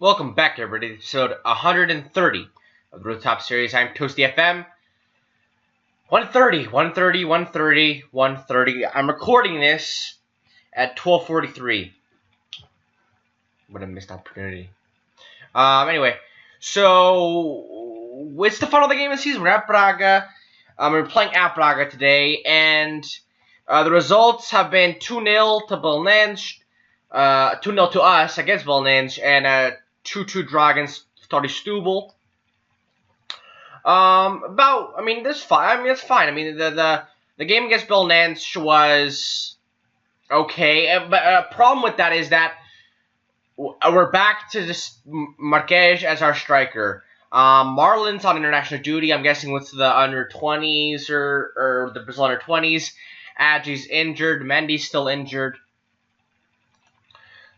Welcome back, everybody, to episode 130 of the Rooftop Series. I'm Toasty FM. 130. I'm recording this at 12:43. What a missed opportunity. Anyway, so it's the final game of the season. We're at Braga. We're playing at Braga today, and the results have been 2-0 to Belenenses, 2-0 to us against Belenenses, and 2-2 draw against Setúbal. That's fine. It's fine. The game against Belenenses was okay, but a problem with that is that we're back to this Marques as our striker. Marlon's on international duty. I'm guessing with the under 20s or the Brazil under 20s. Adji's injured. Mendy's still injured.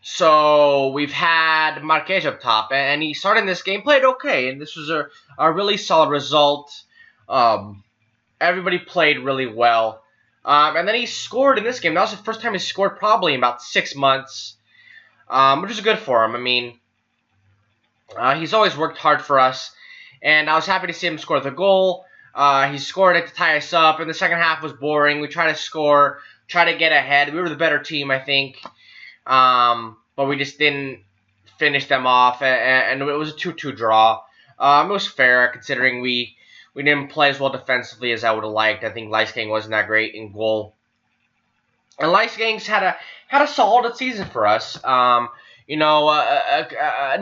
So we've had Marques up top, and he started in this game, played okay, and this was a really solid result. Everybody played really well. And then he scored in this game. That was the first time he scored probably in about 6 months, which is good for him. He's always worked hard for us, and I was happy to see him score the goal. He scored it to tie us up, and the second half was boring. We tried to score, try to get ahead. We were the better team, I think. But we just didn't finish them off, and it was a 2-2 draw. It was fair, considering we didn't play as well defensively as I would have liked. I think Leisgang wasn't that great in goal. And Leisgang's had a solid season for us. An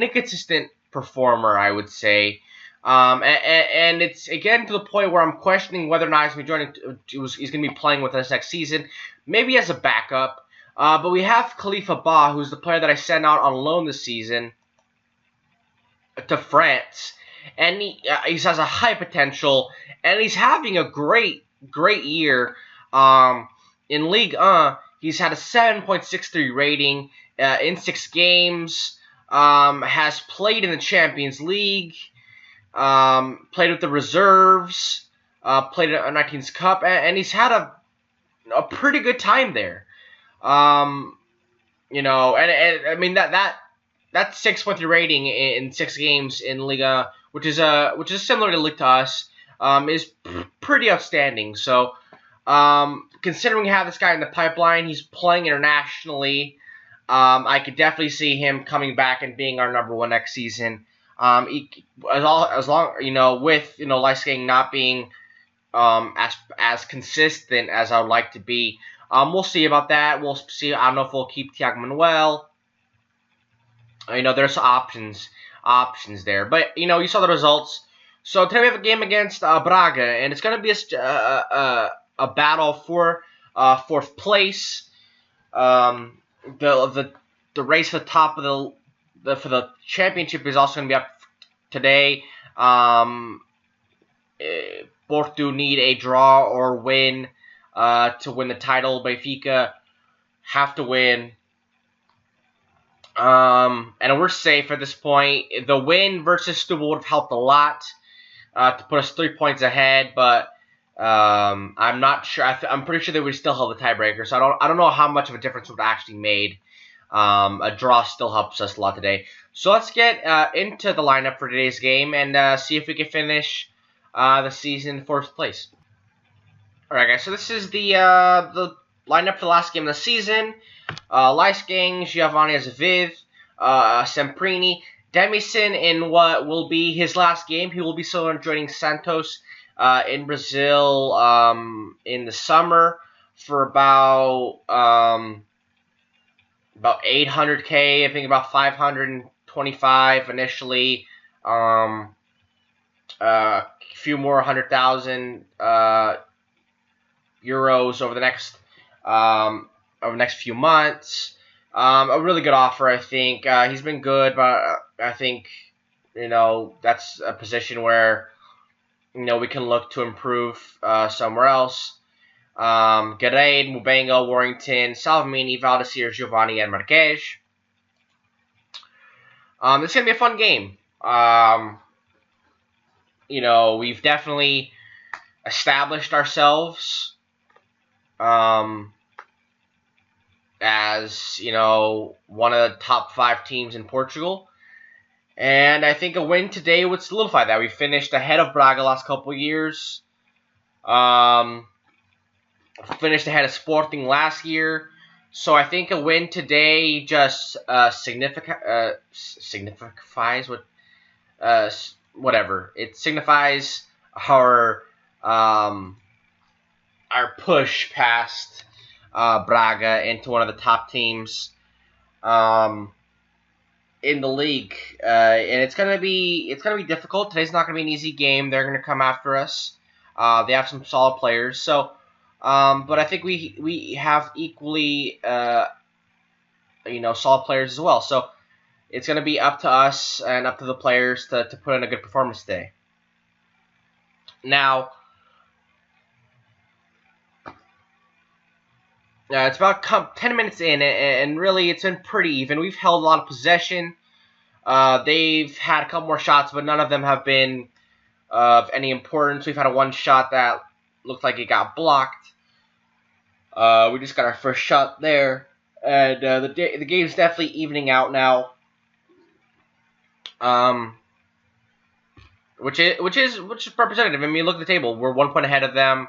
inconsistent performer, I would say. And it's, again, to the point where I'm questioning whether or not he's going to be playing with us next season. Maybe as a backup. But we have Khalifa Ba, who's the player that I sent out on loan this season to France. And he has a high potential, and he's having a great year. In Ligue 1, he's had a 7.63 rating in 6 games, has played in the Champions League, played with the reserves, played at a 19's Cup, and he's had a pretty good time there. That 6.3 rating in 6 games in Liga, which is similar to Ligue to us, is pretty outstanding. So, considering we have this guy in the pipeline, he's playing internationally. I could definitely see him coming back and being our number 1 next season. With Leisgang not being as consistent as I would like to be. We'll see about that. We'll see. I don't know if we'll keep Thiago Manuel. There's options there. But, you saw the results. So, today we have a game against Braga, and it's going to be a battle for 4th place. The race for the top of for the championship is also going to be up today. Porto need a draw or win to win the title. Benfica have to win. And we're safe at this point. The win versus Setúbal would have helped a lot to put us 3 points ahead, but I'm not sure. I'm pretty sure they would still hold the tiebreaker, so I don't know how much of a difference it would have actually made. A draw still helps us a lot today. So let's get into the lineup for today's game and see if we can finish the season in 4th place. Alright, guys, so this is the lineup for the last game of the season. Leisgang, Giovanni Azevedo, Semprini, Demison in what will be his last game. He will be still joining Santos in Brazil in the summer for about 800K, I think about 525 initially. A few more 100,000 euros over the next few months. A really good offer, I think. He's been good, but I think that's a position where we can look to improve somewhere else. Garay, Mubenga, Warrington, Salvamini, Valdecir, Giovanni, and Marques. This is gonna be a fun game. We've definitely established ourselves as one of the top 5 teams in Portugal, And I think a win today would solidify that. We finished ahead of Braga last couple years. Finished ahead of Sporting last year. So I think a win today just signifies what whatever. It signifies our push past Braga into one of the top teams in the league, and it's gonna be difficult. Today's not gonna be an easy game. They're gonna come after us. They have some solid players, so but I think we have equally solid players as well. So it's gonna be up to us and up to the players to put in a good performance today. Now, it's about 10 minutes in, and really it's been pretty even. We've held a lot of possession. They've had a couple more shots, but none of them have been of any importance. We've had one shot that looked like it got blocked. We just got our first shot there, and the game's definitely evening out now. Which is representative. I mean, look at the table. We're 1 point ahead of them.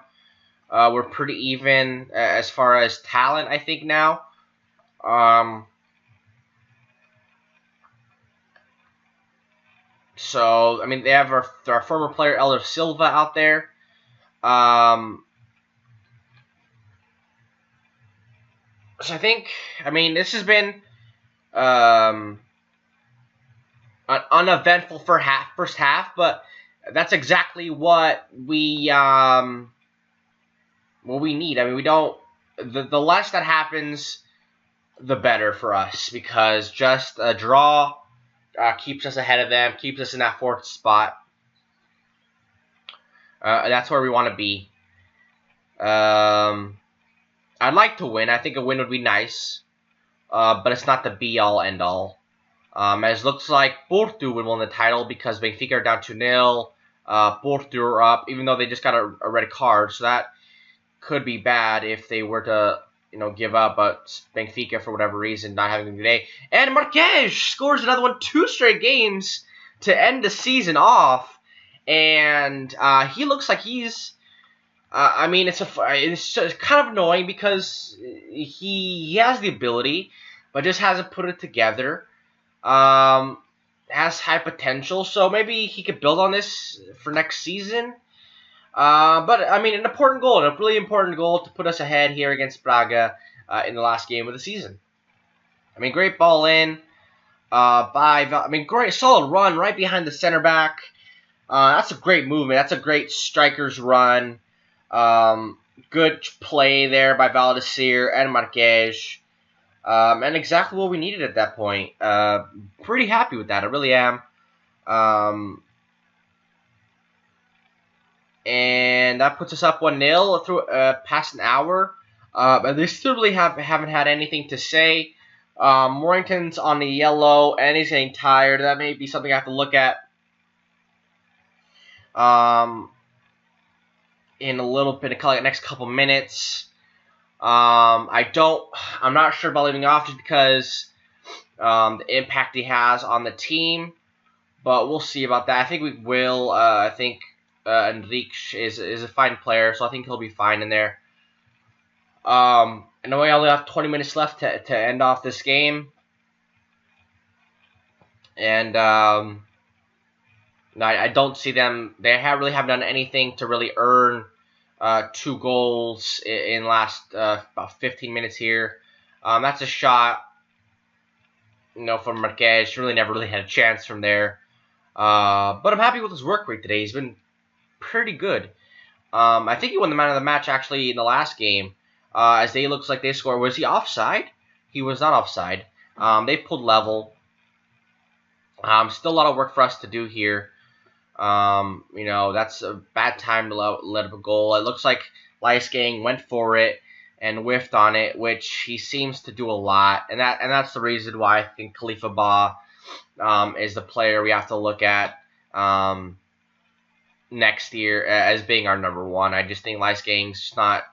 We're pretty even as far as talent, I think, now. So, I mean, they have our former player, Elder Silva, out there. So I think, I mean, this has been an uneventful first half, but that's exactly what we need. I mean, we don't. The less that happens, the better for us, because just a draw keeps us ahead of them, keeps us in that fourth spot. That's where we want to be. I'd like to win. I think a win would be nice, but it's not the be-all, end-all. As looks like Porto would win the title because Benfica are down 2-0. Porto are up, even though they just got a red card, so that could be bad if they were to, give up. But Benfica, for whatever reason, not having a good day. And Marques scores another one, 2 straight games to end the season off, and he looks like he's. I mean, it's kind of annoying because he has the ability, but just hasn't put it together. Has high potential, so maybe he could build on this for next season. But I mean, a really important goal to put us ahead here against Braga in the last game of the season. I mean, great ball in great solid run right behind the center back. That's a great movement. That's a great striker's run. Good play there by Valdecir and Marques. And exactly what we needed at that point. Pretty happy with that. I really am. And that puts us up 1-0 through past an hour. And they still really haven't had anything to say. Mornington's on the yellow, and he's getting tired. That may be something I have to look at in a little bit, like next couple minutes. I'm not sure about leaving off just because the impact he has on the team, but we'll see about that. I think we will. I think Enrique is a fine player, so I think he'll be fine in there. And we only have 20 minutes left to end off this game, and I don't see them. They really haven't done anything to really earn 2 goals in last about 15 minutes here. That's a shot, from Marques. Really never really had a chance from there. But I'm happy with his work rate today. He's been pretty good. I think he won the man of the match actually in the last game. As they looks like they scored. Was he offside? He was not offside. They pulled level. Still a lot of work for us to do here. That's a bad time to let up a goal. It looks like Leisgang went for it and whiffed on it, which he seems to do a lot, and that's the reason why I think Khalifa Ba is the player we have to look at next year as being our number 1. I just think Leisgang's not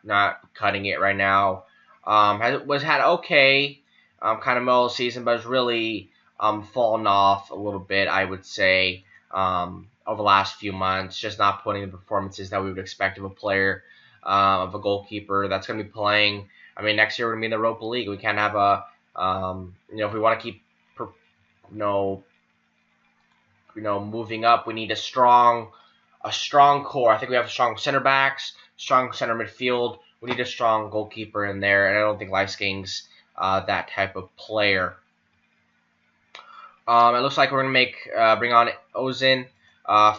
cutting it right now. Had okay kind of middle of the season, but it's really fallen off a little bit, I would say, over the last few months. Just not putting the performances that we would expect of a player, of a goalkeeper that's going to be playing. I mean, next year we're going to be in the Europa League. We can't have a, if we want to keep, moving up, we need a strong core. I think we have strong center backs, strong center midfield. We need a strong goalkeeper in there, and I don't think Leisking's that type of player. It looks like we're gonna bring on Ozin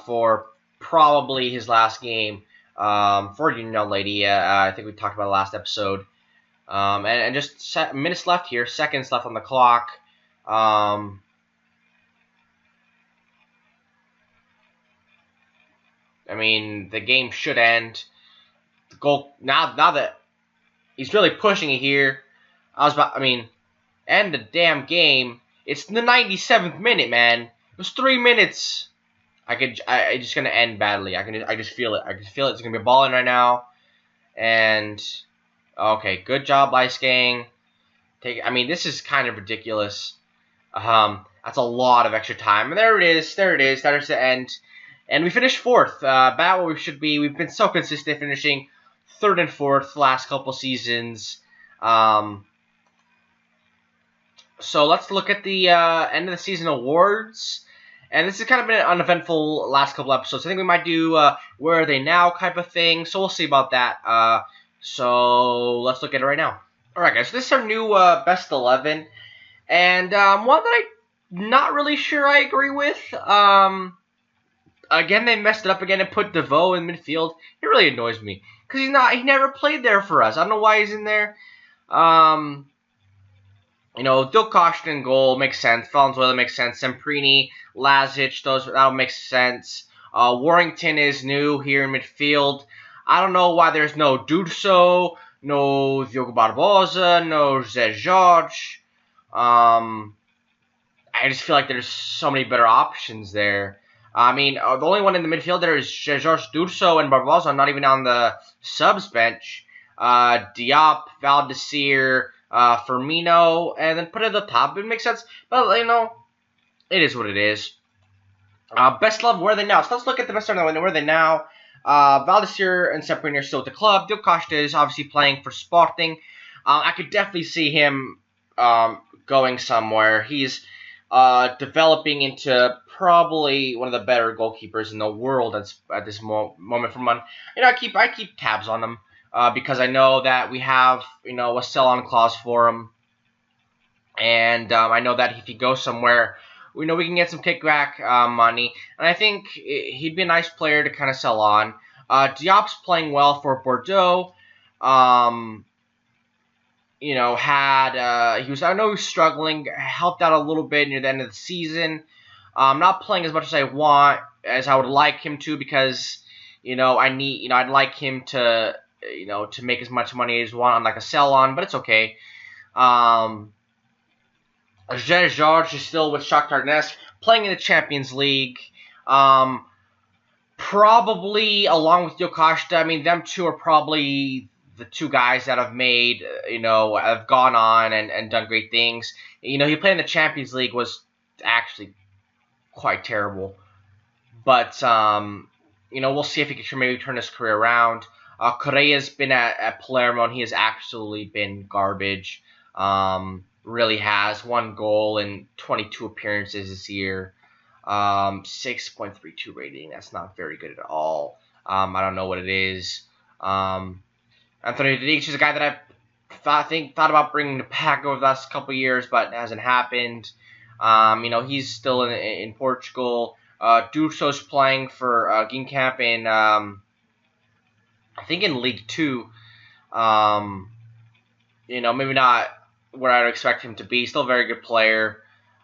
for probably his last game for Union Lady. I think we talked about the last episode. And just minutes left here, seconds left on the clock. I mean, the game should end. The goal now that he's really pushing it here. End the damn game. It's the 97th minute, man. It was 3 minutes. I just gonna end badly. I just feel it. I can feel it. It's gonna be a ball in right now. And okay, good job, Leisking. This is kind of ridiculous. That's a lot of extra time. And there it is. There it is. That is the end. And we finished 4th. About where we should be. We've been so consistent, finishing 3rd and 4th the last couple seasons. So let's look at the end of the season awards. And this has kind of been an uneventful last couple episodes. I think we might do Where Are They Now type of thing. So we'll see about that. So let's look at it right now. Alright guys, so this is our new best 11. And one that I'm not really sure I agree with. Again, they messed it up again and put DeVoe in midfield. It really annoys me. Because he never played there for us. I don't know why he's in there. Dilkosh in goal makes sense. Valenzuela makes sense. Semprini, Lazic, that would make sense. Warrington is new here in midfield. I don't know why there's no Durso, no Diogo Barbosa, no José Jorge. I just feel like there's so many better options there. The only one in the midfield there is Jorge Durso and Barbosa, not even on the subs bench. Diop, Valdecir, Firmino, and then put it at the top. It makes sense, but it is what it is. Best 11, where are they now? So let's look at the best 11. Where are they now? Valdecir and Semprini are still at the club. Diogo Costa is obviously playing for Sporting. I could definitely see him going somewhere. He's developing into probably one of the better goalkeepers in the world at this moment from one. I keep tabs on him because I know that we have a sell-on clause for him, and I know that if he goes somewhere, we can get some kickback money, and I think he'd be a nice player to kind of sell on. Diop's playing well for Bordeaux. He was struggling, helped out a little bit near the end of the season. Not playing as much as I would like him to, because I'd like him to to make as much money as want on like a sell on, but it's okay. José Jorge is still with Shakhtar Donetsk, playing in the Champions League. Probably along with Diogo Costa, them two are probably the two guys that have made, have gone on and done great things. He played in the Champions League was actually quite terrible. But, we'll see if he can maybe turn his career around. Correa's been at Palermo, and he has absolutely been garbage. Really has. 1 goal in 22 appearances this year. 6.32 rating. That's not very good at all. I don't know what it is. Anthony Rodriguez is a guy that I've thought about bringing to pack over the last couple years, but it hasn't happened. He's still in Portugal. Durso's playing for Ginkamp in, I think in League 2. Maybe not where I'd expect him to be. Still a very good player.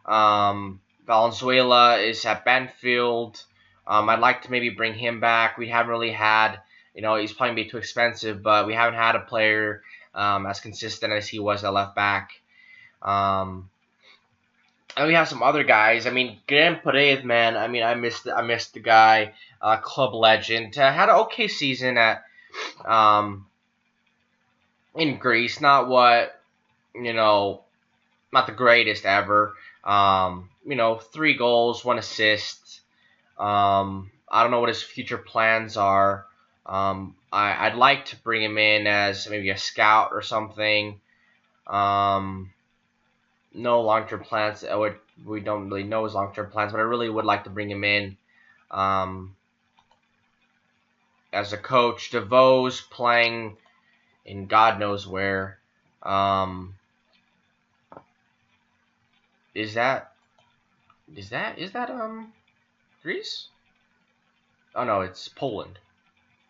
Valenzuela is at Banfield. I'd like to maybe bring him back. We haven't really had, he's probably be too expensive, but we haven't had a player as consistent as he was at left back. And we have some other guys. Guilherme Paredes, man. I missed the guy. Club legend. Had an okay season at in Greece. Not what not the greatest ever. 3 goals, 1 assist. I don't know what his future plans are. I'd like to bring him in as maybe a scout or something. No long-term plans. We don't really know his long-term plans, but I really would like to bring him in as a coach. DeVoe's playing in God knows where. Is that Greece? Oh no, it's Poland.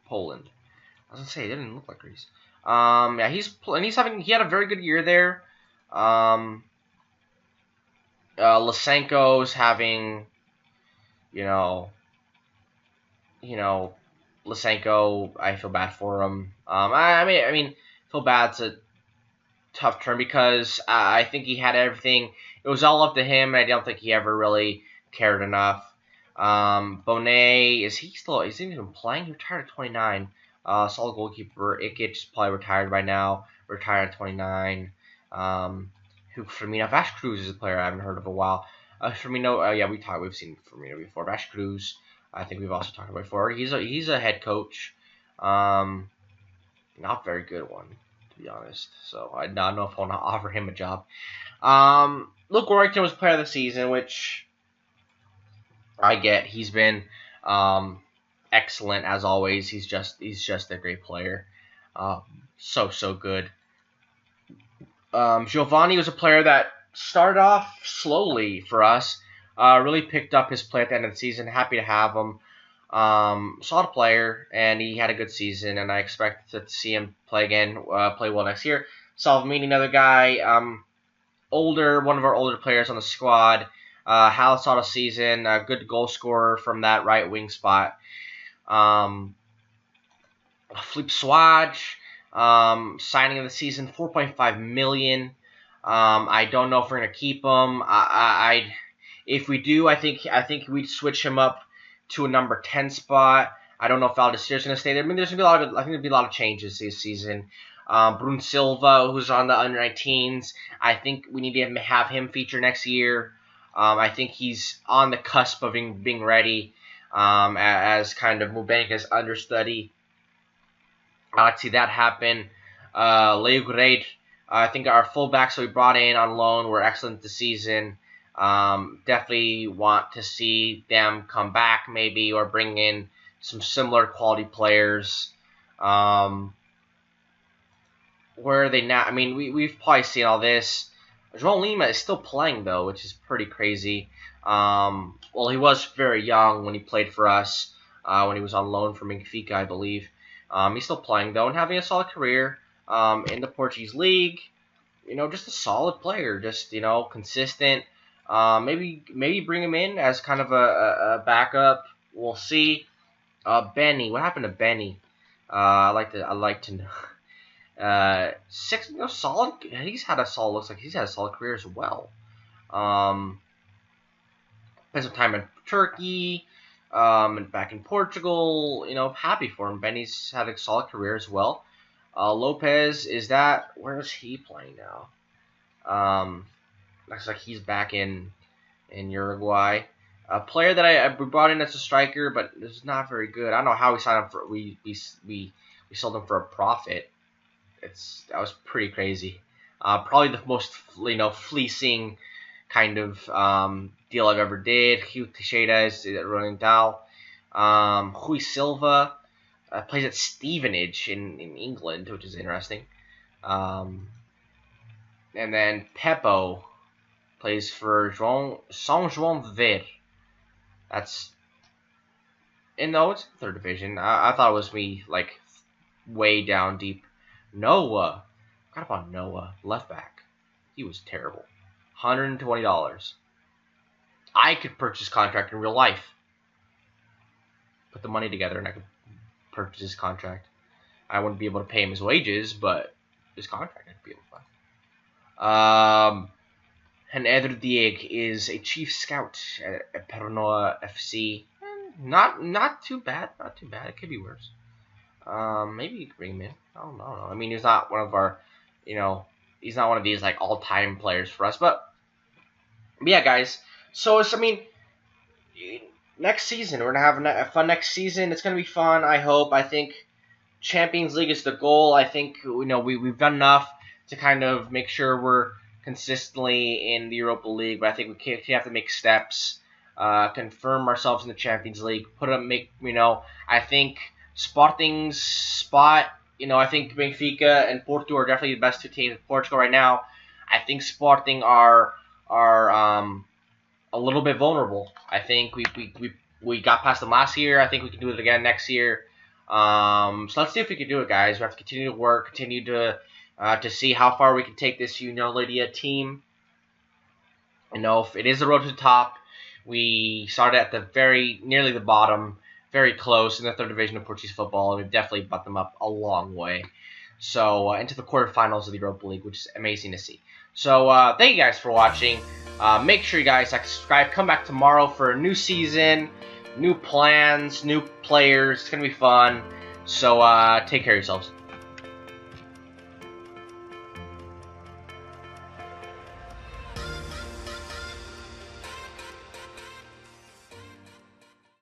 Poland. I was gonna say it didn't look like Greece. Yeah, he had a very good year there. Lysenko's having, you know, Lysenko. I feel bad for him. I mean, feel bad's a tough term because I think he had everything. It was all up to him, and I don't think he ever really cared enough. Bonet, is he even playing? He retired at 29. Solid goalkeeper. Ikic is probably retired by now. Retired at 29. Firmino. Vash Cruz is a player I haven't heard of in a while. Firmino, yeah, we've seen Firmino before. Vash Cruz, I think we've also talked about before. He's a head coach. Not very good one, to be honest. So I don't know if I want to offer him a job. Luke Warrington was player of the season, which I get. He's been excellent as always. He's just a great player. So good. Giovanni was a player that started off slowly for us. Really picked up his play at the end of the season. Happy to have him. Solid player, and he had a good season, and I expect to see him play well next year. Salvini, another guy, one of our older players on the squad. Had a solid season, a good goal scorer from that right wing spot. Philippe Swatch, signing of the season, $4.5 million. I don't know if we're gonna keep him. If we do, I think we'd switch him up to a number 10 spot. I don't know if Valdecier's gonna stay there. I mean, there's gonna be a lot of changes this season. Brun Silva, who's on the under-19s, I think we need to have him feature next year. I think he's on the cusp of being ready as kind of Mubenga's understudy. I like to see that happen. Leo Great, I think our fullbacks that we brought in on loan were excellent this season. Definitely want to see them come back maybe or bring in some similar quality players. Where are they now? I mean, we've probably seen all this. João Lima is still playing, though, which is pretty crazy. Well, he was very young when he played for us, when he was on loan from Benfica, I believe. He's still playing, though, and having a solid career in the Portuguese league. Just a solid player, just, consistent. Maybe bring him in as kind of a backup. We'll see. Benny, what happened to Benny? I like to know. Solid. Looks like he's had a solid career as well. Spent some time in Turkey, and back in Portugal. Happy for him. Benny's had a solid career as well. Lopez, where is he playing now? Looks like he's back in Uruguay. A player that we brought in as a striker, but is not very good. I don't know how we signed him for. We sold him for a profit. That was pretty crazy. Probably the most fleecing kind of deal I've ever did. Hugh Teixeira is at Ronindal. Rui Silva plays at Stevenage in England, which is interesting. And then Pepo plays for São João Ver. That's it's third division. I thought it was way down deep. Noah. Forgot about Noah. Left back. He was terrible. $120. I could purchase contract in real life. Put the money together and I could purchase his contract. I wouldn't be able to pay him his wages, but his contract I'd be able to buy. And Eder Dieg is a chief scout at Pernoa FC. Not too bad. Not too bad. It could be worse. Maybe you could bring him in. I don't know. I mean, he's not one of our, he's not one of these like all-time players for us. But yeah, guys. So I mean, next season we're gonna have a fun next season. It's gonna be fun. I think Champions League is the goal. I think we've done enough to kind of make sure we're consistently in the Europa League, but I think we have to make steps, confirm ourselves in the Champions League, I think Sporting's spot, I think Benfica and Porto are definitely the best two teams in Portugal right now. I think Sporting are a little bit vulnerable. I think we got past them last year. I think we can do it again next year. So let's see if we can do it, guys. We have to continue to work, continue to see how far we can take this Union Lydia team. If it is the road to the top, we started at the nearly the bottom, very close in the third division of Portuguese football, and we've definitely bumped them up a long way. So into the quarterfinals of the Europa League, which is amazing to see. So thank you guys for watching. Make sure you guys subscribe. Come back tomorrow for a new season, new plans, new players. It's gonna be fun. So take care of yourselves.